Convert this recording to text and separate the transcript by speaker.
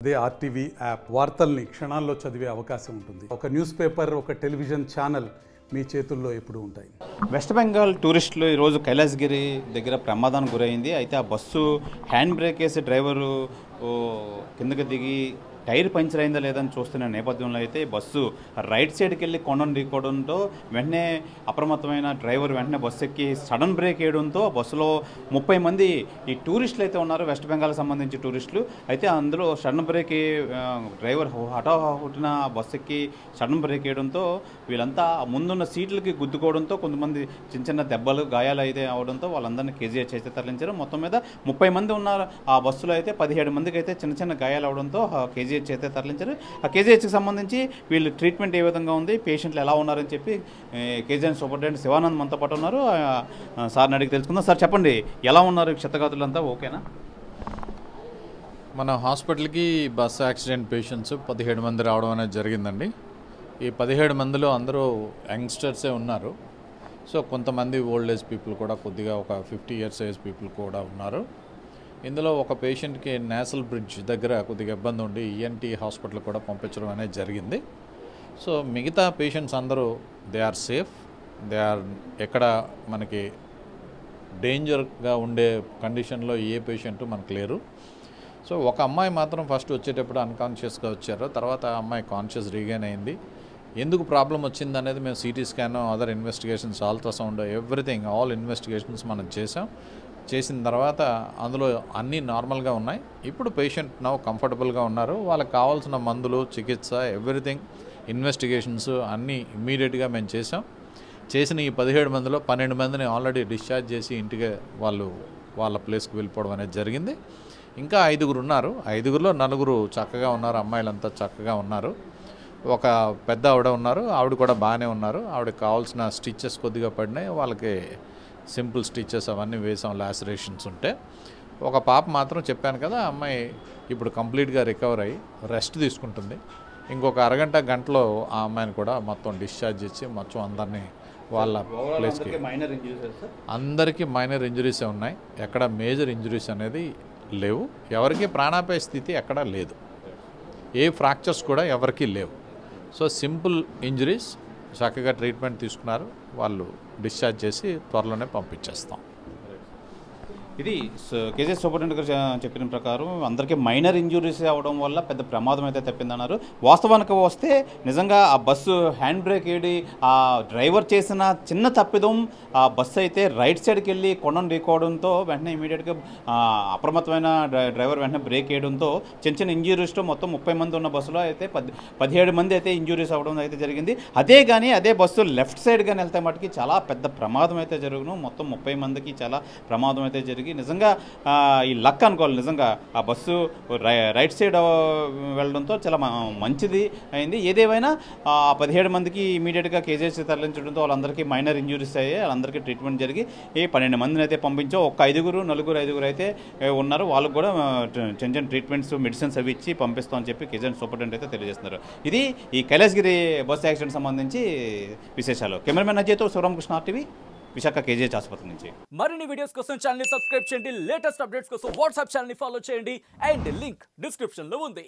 Speaker 1: అదే RTV app వార్తల్ని క్షణాల్లో చదివే అవకాశం ఉంటుంది. ఒక న్యూస్ పేపర్, ఒక టెలివిజన్ ఛానల్ మీ చేతుల్లో ఎప్పుడూ ఉంటాయి.
Speaker 2: వెస్ట్ బెంగాల్ టూరిస్టులు ఈరోజు కైలాసగిరి దగ్గర ప్రమాదానికి గురైంది. అయితే ఆ బస్సు హ్యాండ్ బ్రేక్ వేసి డ్రైవరు కిందకి దిగి టైర్ పంచర్ అయిందా లేదని చూస్తున్న నేపథ్యంలో అయితే బస్సు రైట్ సైడ్కి వెళ్ళి కొండను ఢీకోవడంతో వెంటనే అప్రమత్తమైన డ్రైవర్ వెంటనే బస్సు ఎక్కి సడన్ బ్రేక్ వేయడంతో బస్సులో 30 మంది ఈ టూరిస్టులు అయితే ఉన్నారు, వెస్ట్ బెంగాల్కి సంబంధించి టూరిస్టులు. అయితే అందులో సడన్ బ్రేక్ డ్రైవర్ హఠాహుటిన బస్సు ఎక్కి సడన్ బ్రేక్ వేయడంతో వీళ్ళంతా ముందున్న సీట్లకి గుద్దుకోవడంతో కొంతమంది చిన్న దెబ్బలు గాయాలు అయితే అవడంతో వాళ్ళందరినీ కేజీహెచ్ అయితే తరలించారు. మొత్తం మీద 30 మంది ఉన్నారు ఆ బస్సులో. అయితే 17 మందికి అయితే చిన్న గాయాలు అవడంతో కేజీహెచ్ అయితే తరలించారు. ఆ కేజీహెచ్కి సంబంధించి వీళ్ళు ట్రీట్మెంట్ ఏ విధంగా ఉంది, పేషెంట్లు ఎలా ఉన్నారని చెప్పి కేజీహెచ్ సూపరింటెండెంట్ శివానంద్ మనతో పాటు ఉన్నారు. సార్ని అడిగి తెలుసుకుందాం. సార్ చెప్పండి, ఎలా ఉన్నారు క్షతగాతులంతా ఓకేనా?
Speaker 3: మన హాస్పిటల్కి బస్ యాక్సిడెంట్ పేషెంట్స్ 17 మంది రావడం అనేది జరిగిందండి. ఈ 17 మందిలో అందరూ యంగ్స్టర్సే ఉన్నారు. సో కొంతమంది ఓల్డ్ ఏజ్ పీపుల్ కూడా, కొద్దిగా ఒక 50 ఇయర్స్ ఏజ్ పీపుల్ కూడా ఉన్నారు. ఇందులో ఒక పేషెంట్కి నేసల్ బ్రిడ్జ్ దగ్గర కొద్దిగా ఇబ్బంది ఉండి ఈఎన్టీ హాస్పిటల్ కూడా పంపించడం అనేది జరిగింది. సో మిగతా పేషెంట్స్ అందరూ they are safe, they are ఎక్కడ మనకి డేంజర్గా ఉండే కండిషన్లో ఏ పేషెంట్ మనకు లేరు. సో ఒక అమ్మాయి మాత్రం ఫస్ట్ వచ్చేటప్పుడు అన్కాన్షియస్గా వచ్చారు, తర్వాత ఆ అమ్మాయి కాన్షియస్ రీగైన్ అయింది. ఎందుకు ప్రాబ్లం వచ్చింది అనేది మేము CT scan, other investigations, ultrasound, everything all investigations మనం చేసిన తర్వాత అందులో అన్నీ నార్మల్గా ఉన్నాయి. ఇప్పుడు పేషెంట్ నవ్వు కంఫర్టబుల్గా ఉన్నారు. వాళ్ళకి కావాల్సిన మందులు, చికిత్స, ఎవ్రీథింగ్ ఇన్వెస్టిగేషన్స్ అన్నీ ఇమ్మీడియట్గా మేము చేసిన ఈ 17 మందిలో 12 మందిని ఆల్రెడీ డిశ్చార్జ్ చేసి ఇంటికి వాళ్ళ ప్లేస్కి వెళ్ళిపోవడం అనేది జరిగింది. ఇంకా 5గురు ఉన్నారు. 5గురిలో 4 చక్కగా ఉన్నారు, అమ్మాయిలంతా చక్కగా ఉన్నారు. ఒక పెద్ద ఆవిడ ఉన్నారు, ఆవిడ కూడా బాగానే ఉన్నారు. ఆవిడకి కావాల్సిన స్టిచెస్ కొద్దిగా పడినాయి, వాళ్ళకి సింపుల్ స్టిచెస్ అవన్నీ వేసాం, లాసరేషన్స్ ఉంటే. ఒక పాప మాత్రం చెప్పాను కదా, అమ్మాయి ఇప్పుడు కంప్లీట్గా రికవర్ అయ్యి రెస్ట్ తీసుకుంటుంది. ఇంకొక గంటలో ఆ అమ్మాయిని కూడా మొత్తం డిశ్చార్జ్ ఇచ్చి మొత్తం అందరినీ వాళ్ళ ప్లేస్కి. అందరికీ మైనర్ ఇంజరీసే ఉన్నాయి, ఎక్కడ మేజర్ ఇంజరీస్ అనేది లేవు. ఎవరికి ప్రాణాపాయ స్థితి ఎక్కడా లేదు, ఏ ఫ్రాక్చర్స్ కూడా ఎవరికీ లేవు. సో సింపుల్ ఇంజరీస్, చక్కగా ట్రీట్మెంట్ తీసుకున్నారు. వాళ్ళు డిశ్చార్జ్ చేసి త్వరలోనే పంపించేస్తాం.
Speaker 2: ఇది కేజీహెచ్ సూపరింటెండెంట్ గారు చెప్పిన ప్రకారం అందరికీ మైనర్ ఇంజురీస్ అవ్వడం వల్ల పెద్ద ప్రమాదం అయితే తప్పిందన్నారు. వాస్తవానికి వస్తే నిజంగా ఆ బస్సు హ్యాండ్ బ్రేక్ వేడి ఆ డ్రైవర్ చేసిన చిన్న తప్పిదం, ఆ బస్సు అయితే రైట్ సైడ్కి వెళ్ళి కొండను ఢీకోవడంతో వెంటనే ఇమీడియట్గా అప్రమత్తమైన డ్రైవర్ వెంటనే బ్రేక్ వేయడంతో చిన్న ఇంజురీస్తో మొత్తం 30 మంది ఉన్న బస్సులో అయితే 17 మంది అయితే ఇంజురీస్ అవ్వడం అయితే జరిగింది. అదే బస్సు లెఫ్ట్ సైడ్ కానీ వెళ్తే మటుకి చాలా పెద్ద ప్రమాదం అయితే జరుగును. మొత్తం 30 మందికి చాలా ప్రమాదం అయితే జరిగింది. నిజంగా ఈ లక్ అనుకోవాలి. నిజంగా ఆ బస్సు రైట్ సైడ్ వెళ్ళడంతో చాలా మంచిది అయింది. ఏదేమైనా 17 మందికి ఇమీడియట్గా కేజీహెచ్ తరలించడంతో వాళ్ళందరికీ మైనర్ ఇంజురీస్ అయ్యాయి. వాళ్ళందరికీ ట్రీట్మెంట్ జరిగి 12 మందిని అయితే పంపించాం. ఒక 5గురు అయితే ఉన్నారు, వాళ్ళకు కూడా చిన్న ట్రీట్మెంట్స్, మెడిసిన్స్ అవి ఇచ్చి పంపిస్తామని చెప్పి కేజీహెచ్ సూపరింటెండెంట్ అయితే తెలియజేస్తున్నారు. ఇది ఈ కైలాసగిరి బస్ యాక్సిడెంట్ సంబంధించి విశేషాలు. కెమెరామెన్ అజయ్తో శివరామకృష్ణ, ఆర్టీవీ, విశాఖ కేజీహెచ్ ఆసుపత్రి నుంచి.
Speaker 4: మరిన్ని వీడియోస్ కోసం ఛానల్ ని సబ్స్క్రైబ్ చేయండి, లేటెస్ట్ అప్డేట్స్ కోసం వాట్సాప్ ఛానల్ ని ఫాలో చేయండి, అండ్ లింక్ డిస్క్రిప్షన్ లో ఉంది.